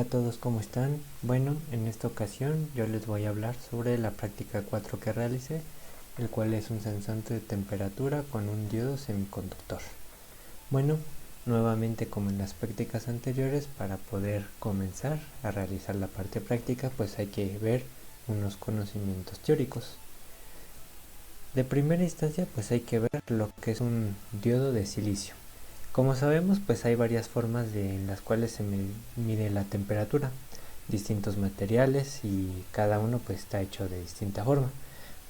Hola a todos, ¿cómo están? Bueno, en esta ocasión yo les voy a hablar sobre la práctica 4 que realicé, el cual es un sensante de temperatura con un diodo semiconductor. Bueno, nuevamente como en las prácticas anteriores, para poder comenzar a realizar la parte práctica, pues hay que ver unos conocimientos teóricos. De primera instancia, pues hay que ver lo que es un diodo de silicio. Como sabemos, pues hay varias formas en las cuales se mide la temperatura, distintos materiales y cada uno pues está hecho de distinta forma.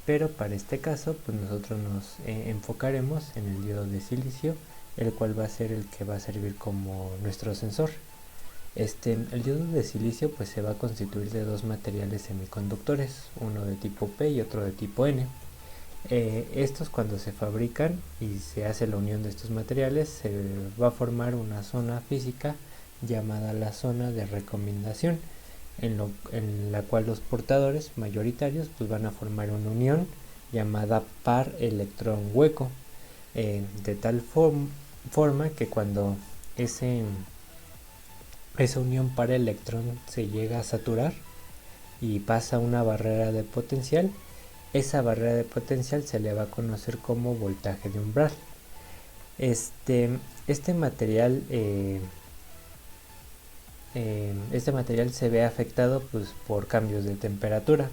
Pero para este caso, pues nosotros nos enfocaremos en el diodo de silicio, el cual va a ser el que va a servir como nuestro sensor. El diodo de silicio pues se va a constituir de dos materiales semiconductores, uno de tipo P y otro de tipo N. Estos, cuando se fabrican y se hace la unión de estos materiales, se va a formar una zona física llamada la zona de recomendación, en la cual los portadores mayoritarios pues van a formar una unión llamada par electrón hueco, de tal forma que cuando esa unión par electrón se llega a saturar y pasa una barrera de potencial, esa barrera de potencial se le va a conocer como voltaje de umbral. Este material se ve afectado pues, por cambios de temperatura,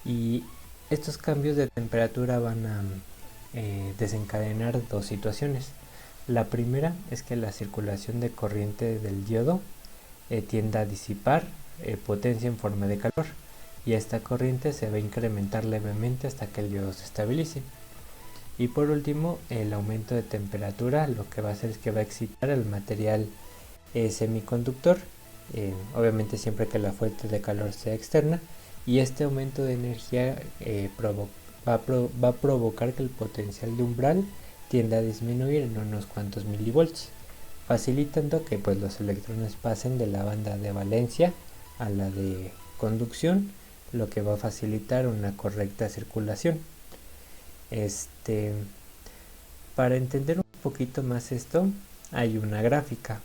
y estos cambios de temperatura van a desencadenar dos situaciones. La primera es que la circulación de corriente del diodo tienda a disipar potencia en forma de calor, y esta corriente se va a incrementar levemente hasta que el diodo se estabilice. Y por último, el aumento de temperatura lo que va a hacer es que va a excitar el material semiconductor, obviamente siempre que la fuente de calor sea externa, y este aumento de energía va a provocar que el potencial de umbral tienda a disminuir en unos cuantos milivolts, facilitando que pues, los electrones pasen de la banda de valencia a la de conducción, lo que va a facilitar una correcta circulación. Para entender un poquito más esto, hay una gráfica.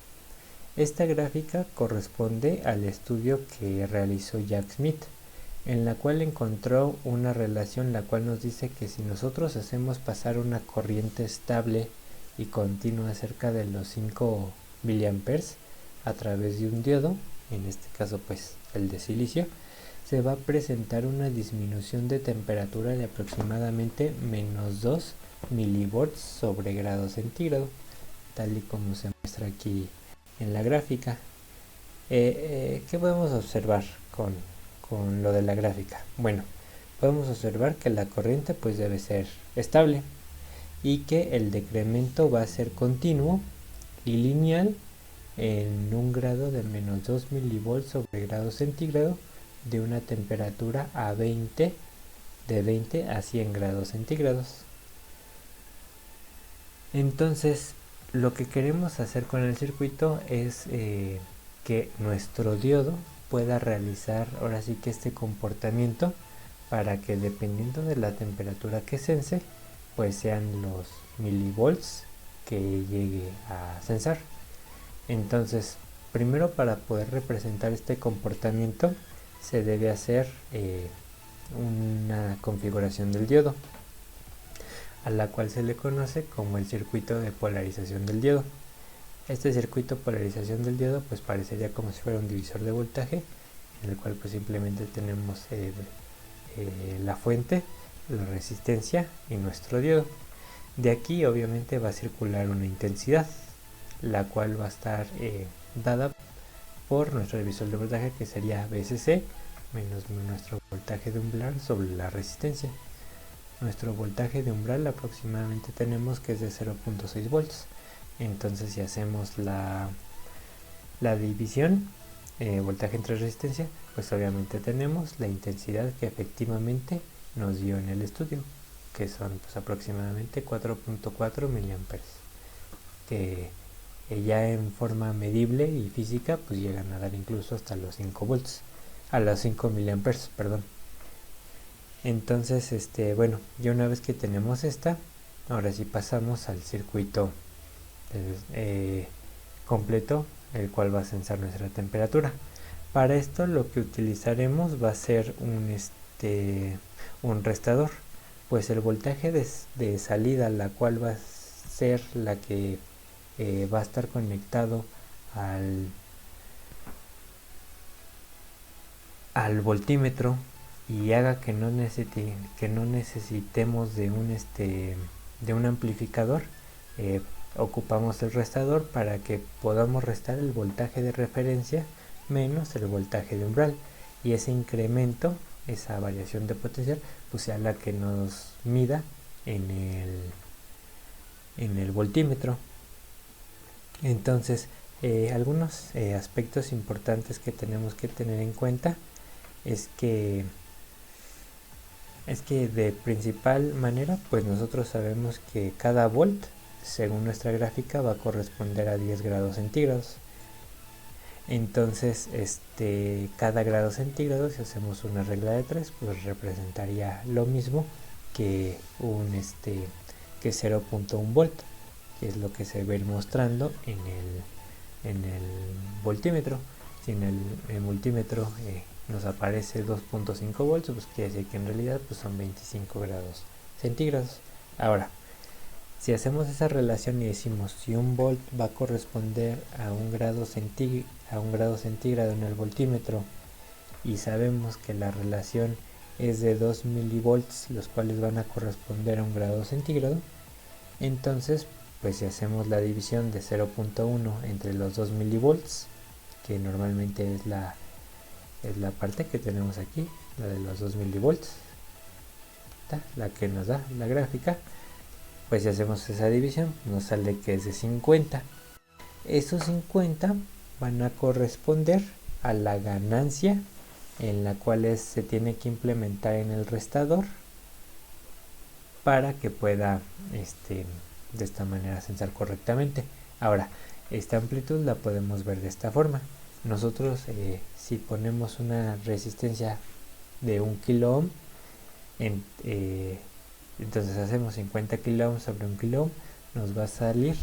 Esta gráfica corresponde al estudio que realizó Jack Smith, en la cual encontró una relación la cual nos dice que si nosotros hacemos pasar una corriente estable y continua cerca de los 5 miliamperes a través de un diodo, en este caso pues el de silicio, se va a presentar una disminución de temperatura de aproximadamente menos 2 milivolts sobre grado centígrado, tal y como se muestra aquí en la gráfica. ¿Qué podemos observar con lo de la gráfica? Bueno, podemos observar que la corriente pues debe ser estable y que el decremento va a ser continuo y lineal en un grado de menos 2 milivolts sobre grado centígrado, de una temperatura de 20 a 100 grados centígrados. Entonces, lo que queremos hacer con el circuito es que nuestro diodo pueda realizar ahora sí que este comportamiento, para que dependiendo de la temperatura que sense, pues sean los milivolts que llegue a sensar. Entonces, primero, para poder representar este comportamiento, se debe hacer una configuración del diodo, a la cual se le conoce como el circuito de polarización del diodo. Este circuito de polarización del diodo pues parecería como si fuera un divisor de voltaje, en el cual pues simplemente tenemos la fuente, la resistencia y nuestro diodo. De aquí obviamente va a circular una intensidad, la cual va a estar dada por nuestro divisor de voltaje, que sería VSC menos nuestro voltaje de umbral sobre la resistencia. Nuestro voltaje de umbral aproximadamente tenemos que es de 0.6 volts. Entonces, si hacemos la división, voltaje entre resistencia, pues obviamente tenemos la intensidad que efectivamente nos dio en el estudio, que son pues aproximadamente 4.4 miliamperes, que ya en forma medible y física pues llegan a dar incluso hasta los 5 volts, a los 5 miliamperes, perdón. Entonces, bueno, ya una vez que tenemos esta, ahora sí pasamos al circuito completo, el cual va a sensar nuestra temperatura. Para esto lo que utilizaremos va a ser un restador, pues el voltaje de salida, la cual va a ser la que va a estar conectado al voltímetro y haga que no necesitemos de un amplificador. Ocupamos el restador para que podamos restar el voltaje de referencia menos el voltaje de umbral, y ese incremento, esa variación de potencial, pues sea la que nos mida en el voltímetro. Entonces, algunos aspectos importantes que tenemos que tener en cuenta es que de principal manera, pues nosotros sabemos que cada volt, según nuestra gráfica, va a corresponder a 10 grados centígrados. Entonces, cada grado centígrado, si hacemos una regla de 3, pues representaría lo mismo que que 0.1 volt, que es lo que se va a ir mostrando en el voltímetro. Si en el multímetro nos aparece 2.5 volts, pues quiere decir que en realidad pues son 25 grados centígrados. Ahora, si hacemos esa relación y decimos si un volt va a corresponder a un grado centígrado en el voltímetro, y sabemos que la relación es de 2 milivolts, los cuales van a corresponder a un grado centígrado, entonces pues si hacemos la división de 0.1 entre los 2 milivolts, que normalmente es la parte que tenemos aquí, la de los 2 milivolts, la que nos da la gráfica, pues si hacemos esa división nos sale que es de 50. Esos 50 van a corresponder a la ganancia en la cual se tiene que implementar en el restador para que pueda de esta manera censar correctamente. Ahora, esta amplitud la podemos ver de esta forma. Nosotros si ponemos una resistencia de 1 kilo ohm, entonces hacemos 50 kilo ohm sobre 1 kilo ohm, nos va a salir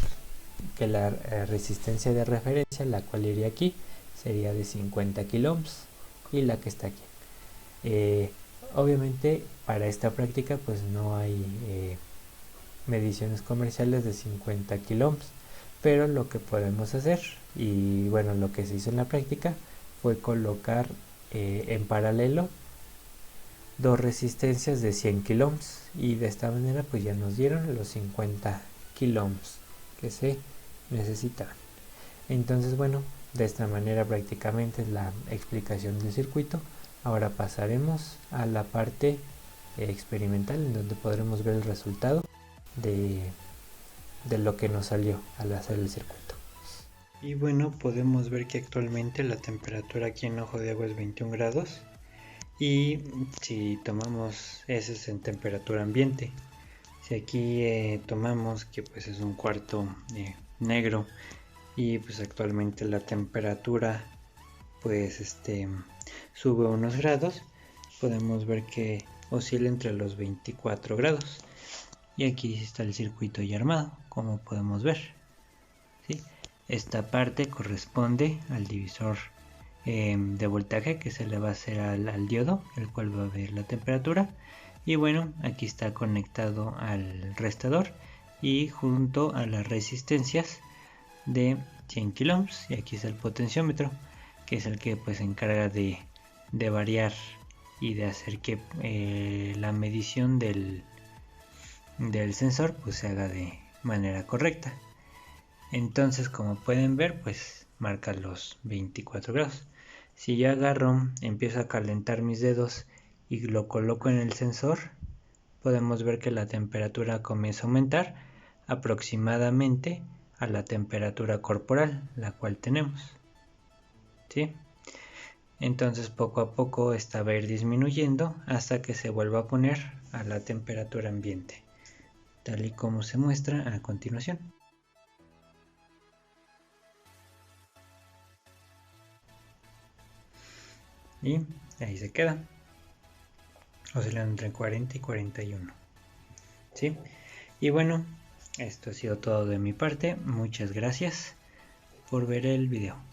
que la resistencia de referencia, la cual iría aquí, sería de 50 kilo ohms, y la que está aquí. Obviamente para esta práctica pues no hay mediciones comerciales de 50 kilo ohms, pero lo que podemos hacer, y bueno, lo que se hizo en la práctica fue colocar en paralelo dos resistencias de 100 kilo ohms, y de esta manera pues ya nos dieron los 50 kilo ohms que se necesitaban. Entonces, bueno, de esta manera prácticamente es la explicación del circuito. Ahora pasaremos a la parte experimental, en donde podremos ver el resultado de lo que nos salió al hacer el circuito. Y bueno, podemos ver que actualmente la temperatura aquí en Ojo de Agua es 21 grados, y si tomamos ese es en temperatura ambiente. Si aquí tomamos que pues es un cuarto negro, y pues actualmente la temperatura pues sube unos grados, podemos ver que oscila entre los 24 grados, y aquí está el circuito ya armado, como podemos ver, ¿sí? Esta parte corresponde al divisor de voltaje que se le va a hacer al diodo, el cual va a ver la temperatura. Y bueno, aquí está conectado al restador y junto a las resistencias de 100 kilo ohms, y aquí está el potenciómetro, que es el que pues se encarga de variar y de hacer que la medición del sensor pues se haga de manera correcta. Entonces, como pueden ver, pues marca los 24 grados. Si yo agarro, empiezo a calentar mis dedos y lo coloco en el sensor, podemos ver que la temperatura comienza a aumentar aproximadamente a la temperatura corporal, la cual tenemos, ¿sí? Entonces poco a poco esta va a ir disminuyendo hasta que se vuelva a poner a la temperatura ambiente, tal y como se muestra a continuación. Y ahí se queda, oscilando entre 40 y 41, ¿sí? Y bueno, esto ha sido todo de mi parte. Muchas gracias por ver el video.